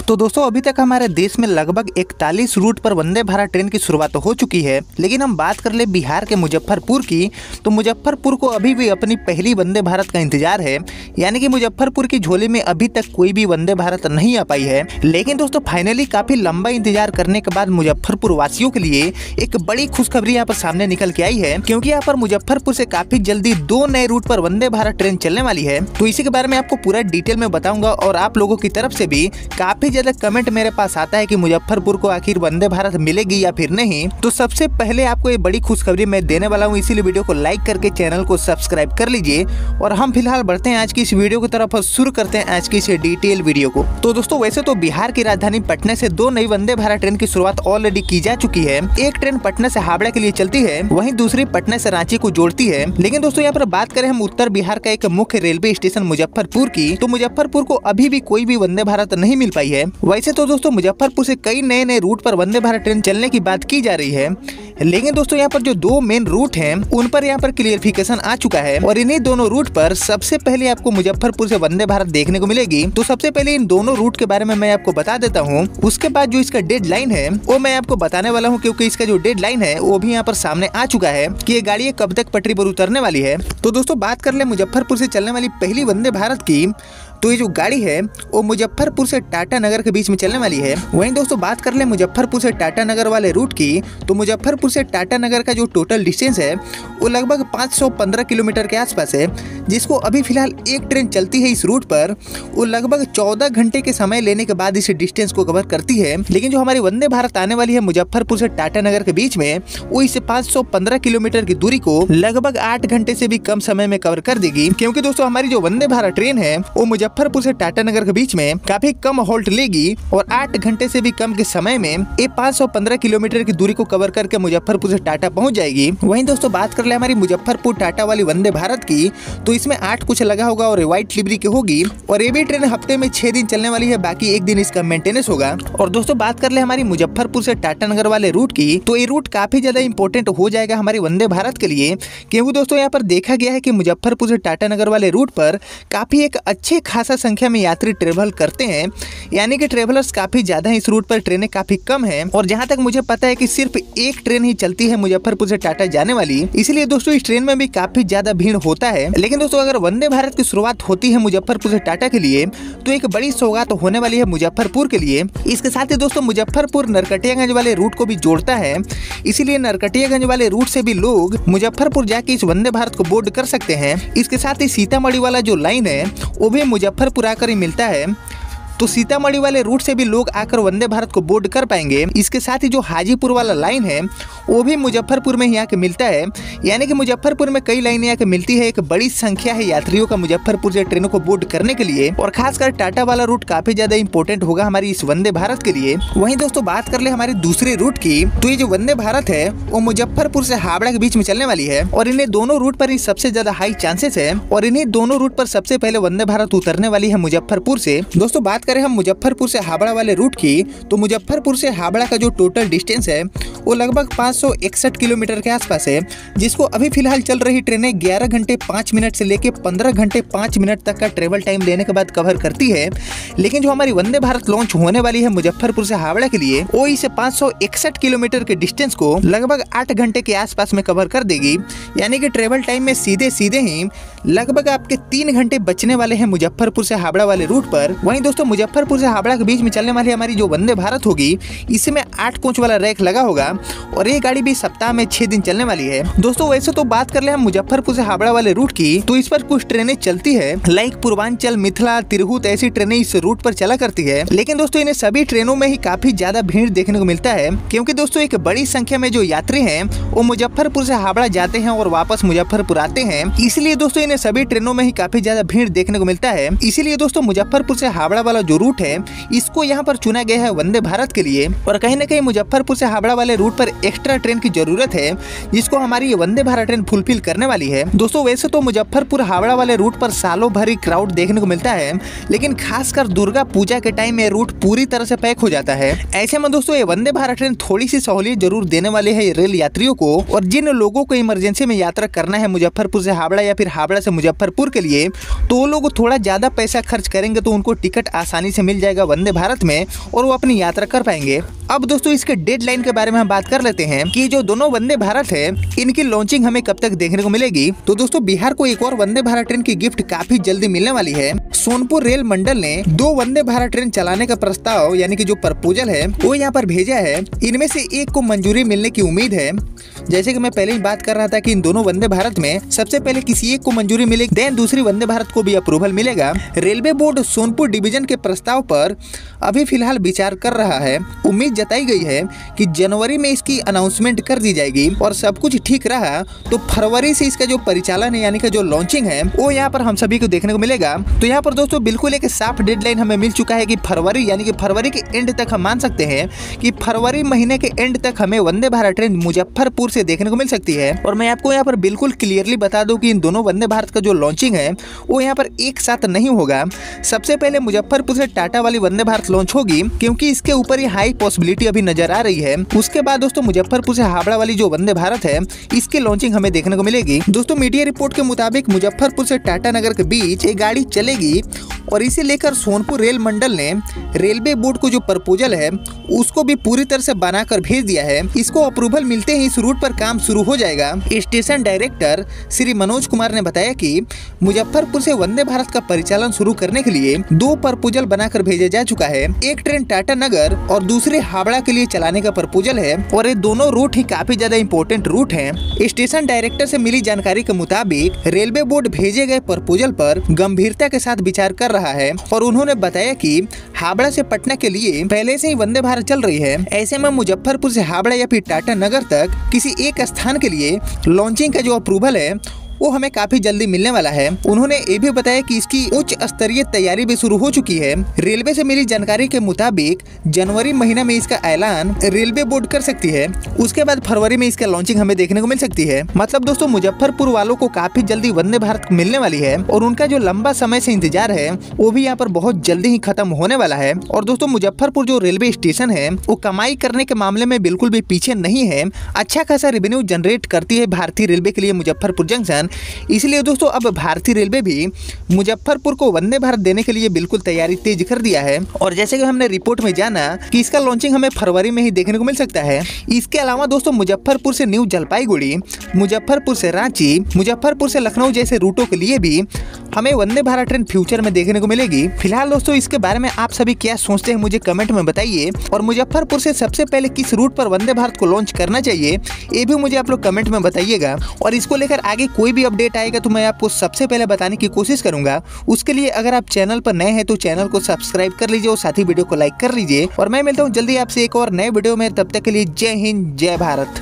तो दोस्तों अभी तक हमारे देश में लगभग 41 रूट पर वंदे भारत ट्रेन की शुरुआत हो चुकी है। लेकिन हम बात कर ले बिहार के मुजफ्फरपुर की, तो मुजफ्फरपुर को अभी भी अपनी पहली वंदे भारत का इंतजार है। यानी कि मुजफ्फरपुर की झोली में अभी तक कोई भी वंदे भारत नहीं आ पाई है। लेकिन दोस्तों फाइनली काफी लंबा इंतजार करने के बाद मुजफ्फरपुर वासियों के लिए एक बड़ी खुशखबरी यहाँ पर सामने निकल के आई है, क्योंकि यहाँ पर मुजफ्फरपुर से काफी जल्दी 2 नए रूट पर वंदे भारत ट्रेन चलने वाली है। तो इसी के बारे में आपको पूरा डिटेल में बताऊंगा और आप लोगों की तरफ से भी काफी ज्यादा कमेंट मेरे पास आता है कि मुजफ्फरपुर को आखिर वंदे भारत मिलेगी या फिर नहीं। तो सबसे पहले आपको ये बड़ी खुशखबरी मैं देने वाला हूँ, इसीलिए वीडियो को लाइक करके चैनल को सब्सक्राइब कर लीजिए। और हम फिलहाल बढ़ते हैं आज की इस वीडियो की तरफ और शुरू करते हैं आज की इस डिटेल वीडियो को। तो दोस्तों वैसे तो बिहार की राजधानी पटना से 2 नई वंदे भारत ट्रेन की शुरुआत ऑलरेडी की जा चुकी है। एक ट्रेन पटना से हावड़ा के लिए चलती है, वहीं दूसरी पटना से रांची को जोड़ती है। लेकिन दोस्तों यहाँ पर बात करें हम उत्तर बिहार का एक मुख्य रेलवे स्टेशन मुजफ्फरपुर की, तो मुजफ्फरपुर को अभी भी कोई भी वंदे भारत नहीं मिल पाई है। वैसे तो दोस्तों मुजफ्फरपुर से कई नए रूट पर वंदे भारत ट्रेन चलने की बात की जा रही है, लेकिन दोस्तों यहाँ पर जो 2 मेन रूट हैं उन पर यहाँ पर क्लियरिफिकेशन आ चुका है। और इन्हीं दोनों रूट पर सबसे पहले आपको मुजफ्फरपुर से वंदे भारत देखने को मिलेगी। तो सबसे पहले इन दोनों रूट के बारे में मैं आपको बता देता हूँ। उसके बाद जो इसका डेडलाइन है वो मैं आपको बताने वाला हूँ, क्योंकि इसका जो डेडलाइन है वो भी यहाँ पर सामने आ चुका है कि ये गाड़ी कब तक पटरी पर उतरने वाली है। तो दोस्तों बात कर ले मुजफ्फरपुर से चलने वाली पहली वंदे भारत की, तो ये जो गाड़ी है वो मुजफ्फरपुर से टाटा नगर के बीच में चलने वाली है। वहीं दोस्तों बात कर ले मुजफ्फरपुर से टाटा नगर वाले रूट की, तो मुजफ्फरपुर से टाटा नगर का जो टोटल डिस्टेंस है वो लगभग 515 किलोमीटर के आसपास है, जिसको अभी फिलहाल एक ट्रेन चलती है इस रूट पर, वो लगभग 14 घंटे के समय लेने के बाद इस डिस्टेंस को कवर करती है। लेकिन जो हमारी वंदे भारत आने वाली है मुजफ्फरपुर से टाटा नगर के बीच में, वो इस 515 किलोमीटर की दूरी को लगभग 8 घंटे से भी कम समय में कवर कर देगी। क्योंकि दोस्तों हमारी जो वंदे भारत ट्रेन है वो मुजफ्फरपुर से टाटा नगर के बीच में काफी कम हॉल्ट लेगी और 8 घंटे से भी कम के समय में ये 515 किलोमीटर की दूरी को कवर करके मुजफ्फरपुर से टाटा पहुंच जाएगी। वहीं दोस्तों बात कर ले हमारी मुजफ्फरपुर टाटा वाली वंदे भारत की, तो इसमें 8 कुछ लगा होगा और व्हाइट लिवरी की होगी। और ये भी ट्रेन हफ्ते में 6 दिन चलने वाली है, बाकी 1 दिन इसका मेंटेनेंस होगा। और दोस्तों बात कर ले हमारी मुजफ्फरपुर से टाटा नगर वाले रूट की, तो ये रूट काफी ज्यादा इंपॉर्टेंट हो जाएगा हमारी वंदे भारत के लिए, क्योंकि दोस्तों यहाँ पर देखा गया है कि मुजफ्फरपुर से टाटा नगर वाले रूट पर काफी एक अच्छे खासा संख्या में यात्री ट्रेवल करते हैं। यानी कि ट्रेवलर्स काफी ज्यादा है, इस रूट पर ट्रेनें काफी कम हैं। और जहां तक मुझे पता है कि सिर्फ एक ट्रेन ही चलती है मुजफ्फरपुर से टाटा जाने वाली, इसलिए दोस्तों इस ट्रेन में भी काफी ज्यादा भीड़ होता है। लेकिन दोस्तों अगर वंदे भारत की शुरुआत होती है मुजफ्फरपुर से टाटा के लिए, तो एक बड़ी सौगात होने वाली है मुजफ्फरपुर के लिए। इसके साथ ही दोस्तों मुजफ्फरपुर नरकटियागंज वाले रूट को भी जोड़ता है, इसीलिए नरकटियागंज वाले रूट से भी लोग मुजफ्फरपुर जाके इस वंदे भारत को बोर्ड कर सकते हैं। इसके साथ ही सीतामढ़ी वाला जो लाइन है वो भी मुजफ्फरपुर आकर ही मिलता है, तो सीतामढ़ी वाले रूट से भी लोग आकर वंदे भारत को बोर्ड कर पाएंगे। इसके साथ ही जो हाजीपुर वाला लाइन है वो भी मुजफ्फरपुर में ही आके मिलता है। यानी कि मुजफ्फरपुर में कई लाइनें आके मिलती है, एक बड़ी संख्या है यात्रियों का मुजफ्फरपुर से ट्रेनों को बोर्ड करने के लिए। और खासकर टाटा वाला रूट काफी ज्यादा इंपॉर्टेंट होगा हमारी इस वंदे भारत के लिए। वहीं दोस्तों बात कर ले हमारे दूसरे रूट की, तो ये जो वंदे भारत है वो मुजफ्फरपुर से हावड़ा के बीच में चलने वाली है। और इन्हें दोनों रूट पर ही सबसे ज्यादा हाई चांसेस है, और इन्हीं दोनों रूट पर सबसे पहले वंदे भारत उतरने वाली है मुजफ्फरपुर से। दोस्तों बात करें हम मुजफ्फरपुर से हावड़ा वाले रूट की, तो मुजफ्फरपुर से हावड़ा का जो टोटल डिस्टेंस है वो लगभग 561 किलोमीटर के आसपास है, जिसको अभी फिलहाल चल रही ट्रेनें 11 घंटे 5 मिनट से लेके 15 घंटे 5 मिनट तक का ट्रेवल टाइम लेने के बाद कवर करती है। लेकिन जो हमारी वंदे भारत लॉन्च होने वाली है मुजफ्फरपुर से हावड़ा के लिए, वो इस 561 किलोमीटर के डिस्टेंस को लगभग 8 घंटे के आसपास में कवर कर देगी। यानी कि ट्रेवल टाइम में सीधे ही लगभग आपके 3 घंटे बचने वाले हैं मुजफ्फरपुर से हावड़ा वाले रूट पर। वहीं दोस्तों मुजफ्फरपुर से हावड़ा के बीच में चलने वाली हमारी जो वंदे भारत होगी, इसमें 8 कोच वाला रैक लगा होगा और ये गाड़ी भी सप्ताह में 6 दिन चलने वाली है। दोस्तों वैसे तो बात कर ले हम मुजफ्फरपुर से हावड़ा वाले रूट की, तो इस पर कुछ ट्रेनें चलती है, लाइक पूर्वांचल, मिथिला, तिरहुत, ऐसी ट्रेनें इस रूट पर चला करती है। लेकिन दोस्तों इन्हें सभी ट्रेनों में ही काफी ज्यादा भीड़ देखने को मिलता है, क्योंकि दोस्तों एक बड़ी संख्या में जो यात्री हैं वो मुजफ्फरपुर से हावड़ा जाते हैं और वापस मुजफ्फरपुर आते हैं। इसलिए दोस्तों इन्हें सभी ट्रेनों में ही काफी ज्यादा भीड़ देखने को मिलता है। इसीलिए दोस्तों मुजफ्फरपुर से हावड़ा वाला जो रूट है इसको यहाँ पर चुना गया है वंदे भारत के लिए। और कहीं ना कहीं मुजफ्फरपुर से हावड़ा वाले रूट रूट पर एक्स्ट्रा ट्रेन की जरूरत है, जिसको हमारी ये वंदे भारत ट्रेन फुलफिल करने वाली है। दोस्तों वैसे तो मुजफ्फरपुर हावड़ा वाले रूट पर सालों भर ही क्राउड देखने को मिलता है, लेकिन खासकर दुर्गा पूजा के टाइम ये रूट पूरी तरह से पैक हो जाता है। ऐसे में दोस्तों ये वंदे भारत ट्रेन थोड़ी सी सहूलियत जरूर देने वाली है रेल यात्रियों को, और जिन लोगों को इमरजेंसी में यात्रा करना है मुजफ्फरपुर से हावड़ा या फिर हावड़ा से मुजफ्फरपुर के लिए, तो वो लोग थोड़ा ज्यादा पैसा खर्च करेंगे तो उनको टिकट आसानी से मिल जाएगा वंदे भारत में और वो अपनी यात्रा कर पाएंगे। अब दोस्तों इसके डेडलाइन के बारे में हम बात कर लेते हैं कि जो दोनों वंदे भारत है इनकी लॉन्चिंग हमें कब तक देखने को मिलेगी। तो दोस्तों बिहार को एक और वंदे भारत ट्रेन की गिफ्ट काफी जल्दी मिलने वाली है। सोनपुर रेल मंडल ने 2 वंदे भारत ट्रेन चलाने का प्रस्ताव यानी कि जो प्रपोजल है वो यहाँ पर भेजा है। इनमें से एक को मंजूरी मिलने की उम्मीद है। जैसे कि मैं पहले ही बात कर रहा था कि इन दोनों वंदे भारत में सबसे पहले किसी एक को मंजूरी मिलेगी, देन दूसरी वंदे भारत को भी अप्रूवल मिलेगा। रेलवे बोर्ड सोनपुर डिवीजन के प्रस्ताव पर अभी फिलहाल विचार कर रहा है। उम्मीद जताई गई है कि जनवरी में इसकी अनाउंसमेंट कर दी जाएगी और सब कुछ ठीक रहा तो फरवरी से इसका जो परिचालन है यानी कि जो लॉन्चिंग है वो यहाँ पर हम सभी को देखने को मिलेगा। तो यहाँ पर दोस्तों बिल्कुल एक साफ डेडलाइन हमें मिल चुका है कि फरवरी यानी कि फरवरी के एंड तक हम मान सकते हैं कि फरवरी महीने के एंड तक हमें वंदे भारत ट्रेन मुजफ्फरपुर से देखने को मिल सकती है। और मैं आपको यहाँ पर बिल्कुल क्लियरली बता दूं कि इन दोनों वंदे भारत का जो लॉन्चिंग है वो यहाँ पर एक साथ नहीं होगा। सबसे पहले मुजफ्फरपुर से टाटा वाली वंदे भारत लॉन्च होगी क्योंकि इसके ऊपर ही हाई पॉसिबिलिटी अभी नजर आ रही है। उसके बाद दोस्तों मुजफ्फरपुर से हावड़ा वाली जो वंदे भारत है इसकी लॉन्चिंग हमें देखने को मिलेगी। दोस्तों मीडिया रिपोर्ट के मुताबिक मुजफ्फरपुर से टाटा नगर के बीच एक गाड़ी चलेगी और इसे लेकर सोनपुर रेल मंडल ने रेलवे बोर्ड को जो प्रपोजल है उसको भी पूरी तरह से बनाकर भेज दिया है। इसको अप्रूवल मिलते ही इस रूट पर काम शुरू हो जाएगा। स्टेशन डायरेक्टर श्री मनोज कुमार ने बताया कि मुजफ्फरपुर से वंदे भारत का परिचालन शुरू करने के लिए 2 प्रपोजल बनाकर भेजा जा चुका है। एक ट्रेन टाटा नगर और दूसरे हावड़ा के लिए चलाने का प्रपोजल है और ये दोनों रूट ही काफी ज्यादा इंपॉर्टेंट रूट हैं। स्टेशन डायरेक्टर से मिली जानकारी के मुताबिक रेलवे बोर्ड भेजे गए प्रपोजल पर गंभीरता के साथ विचार कर रहा है और उन्होंने बताया कि हावड़ा से पटना के लिए पहले से ही वंदे भारत चल रही है। ऐसे में मुजफ्फरपुर से हावड़ा या फिर टाटा नगर तक किसी एक स्थान के लिए लॉन्चिंग का जो अप्रूवल है वो हमें काफी जल्दी मिलने वाला है। उन्होंने ये भी बताया कि इसकी उच्च स्तरीय तैयारी भी शुरू हो चुकी है। रेलवे से मिली जानकारी के मुताबिक जनवरी महीना में इसका ऐलान रेलवे बोर्ड कर सकती है। उसके बाद फरवरी में इसका लॉन्चिंग हमें देखने को मिल सकती है। मतलब दोस्तों मुजफ्फरपुर वालों को काफी जल्दी वंदे भारत मिलने वाली है और उनका जो लंबा समय से इंतजार है वो भी यहाँ पर बहुत जल्दी ही खत्म होने वाला है। और दोस्तों मुजफ्फरपुर जो रेलवे स्टेशन है वो कमाई करने के मामले में बिल्कुल भी पीछे नहीं है। अच्छा खासा रेवेन्यू जनरेट करती है भारतीय रेलवे के लिए मुजफ्फरपुर जंक्शन। इसलिए दोस्तों अब भारतीय रेलवे भी मुजफ्फरपुर को वंदे भारत देने के लिए बिल्कुल तैयारी तेज कर दिया है। और जैसे कि हमने रिपोर्ट में जाना कि इसका लॉन्चिंग हमें फरवरी में ही देखने को मिल सकता है। इसके अलावा दोस्तों मुजफ्फरपुर से न्यू जलपाईगुड़ी, मुजफ्फरपुर से रांची, मुजफ्फरपुर से लखनऊ जैसे रूटों के लिए भी हमें वंदे भारत ट्रेन फ्यूचर में देखने को मिलेगी। फिलहाल दोस्तों इसके बारे में आप सभी क्या सोचते हैं मुझे कमेंट में बताइए और मुजफ्फरपुर से सबसे पहले किस रूट पर वंदे भारत को लॉन्च करना चाहिए ये भी मुझे आप लोग कमेंट में बताइएगा। और इसको लेकर आगे कोई भी अपडेट आएगा तो मैं आपको सबसे पहले बताने की कोशिश करूंगा। उसके लिए अगर आप चैनल पर नए हैं तो चैनल को सब्सक्राइब कर लीजिए और साथ ही वीडियो को लाइक कर लीजिए। और मैं मिलता हूँ जल्दी आपसे एक और नए वीडियो में, तब तक के लिए जय हिंद जय भारत।